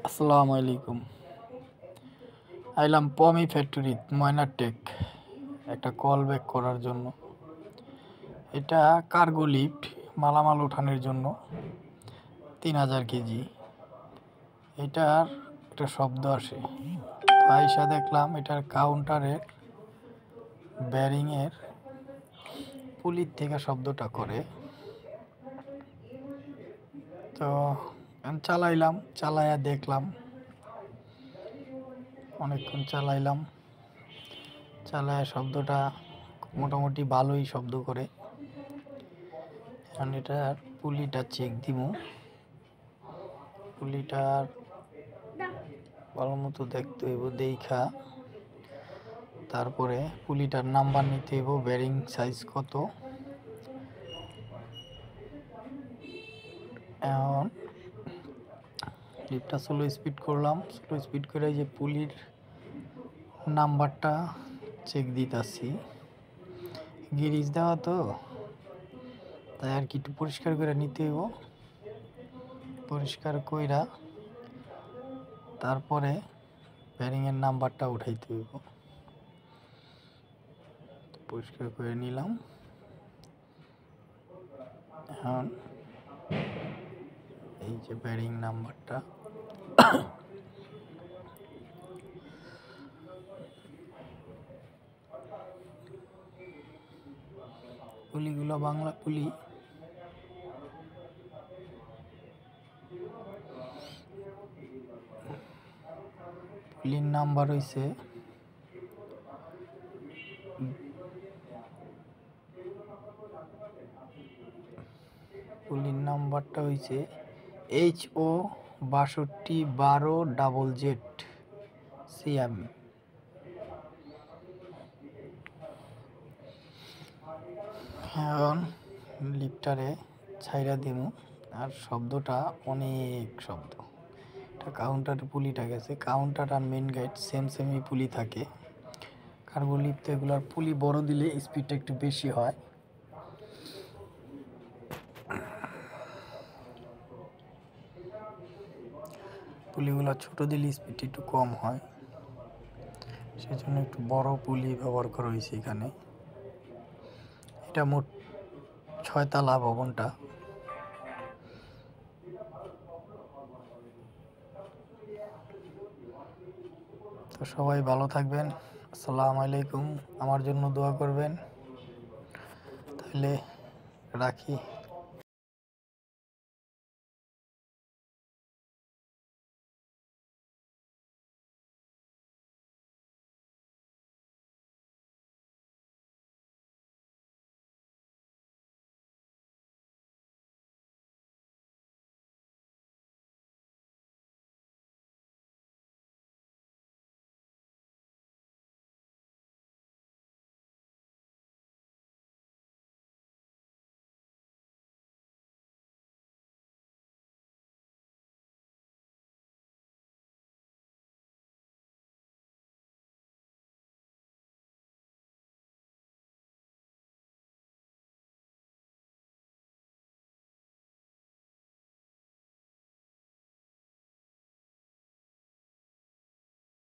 আসসালামু আলাইকুম। আইলাম পমি ফ্যাক্টরি ময়না টেক একটা কল ব্যাক করার জন্য। এটা কার্গো লিফট, মালামাল উঠানোর জন্য 3000 কেজি। এটার একটা শব্দ আসে, তো আইসা দেখলাম এটার কাউন্টারের ব্যারিংয়ের পুলির থেকে শব্দটা করে। তো আমি চালাইয়া দেখলাম, অনেকক্ষণ চালায়া শব্দটা মোটামুটি ভালোই শব্দ করে। এখন এটার পুলিটা চেক দিব, পুলিটার ভালো মতো দেখতে হইব, দেখা তারপরে পুলিটার নাম্বার নিতে হইব, ব্যারিং সাইজ কত। এখন লিফটটা স্লো স্পিড করলাম, স্লো স্পিড করে যে পুলির নাম্বারটা চেক দিতেছি। গিরিজ দেওয়া তো, তাই আর কি একটু পরিষ্কার করে নিতে হইব। পরিষ্কার কইরা তারপরে ব্যারিংয়ের নাম্বারটা উঠাইতে হইব। পরিষ্কার করে নিলাম। এখন এই যে ব্যারিং নাম্বারটা, পুলিগুলো বাংলা পুলি। পুলির নাম্বার হইছে পুলির নাম্বারটা হইছে HO 6212ZZ CM। এখন লিফটারে ছাইরা দিব, আর শব্দটা অনেক শব্দ। এটা কাউন্টারে পুলিটা গেছে, কাউন্টার আর মেন গেট সেমই পুলি থাকে। কার্গো লিফট এগুলার পুলি বড় দিলে স্পিডটা একটু বেশি হয়। পুলিগুলো ছোট দিলে স্পিড একটু কম হয়, সেজন্য একটু বড় পুলি ব্যবহার করা হয়েছে এখানে। এটা মোট 6 তলা ভবনটা। তো সবাই ভালো থাকবেন, আসসালামু আলাইকুম। আমার জন্য দোয়া করবেন, তাহলে রাখি।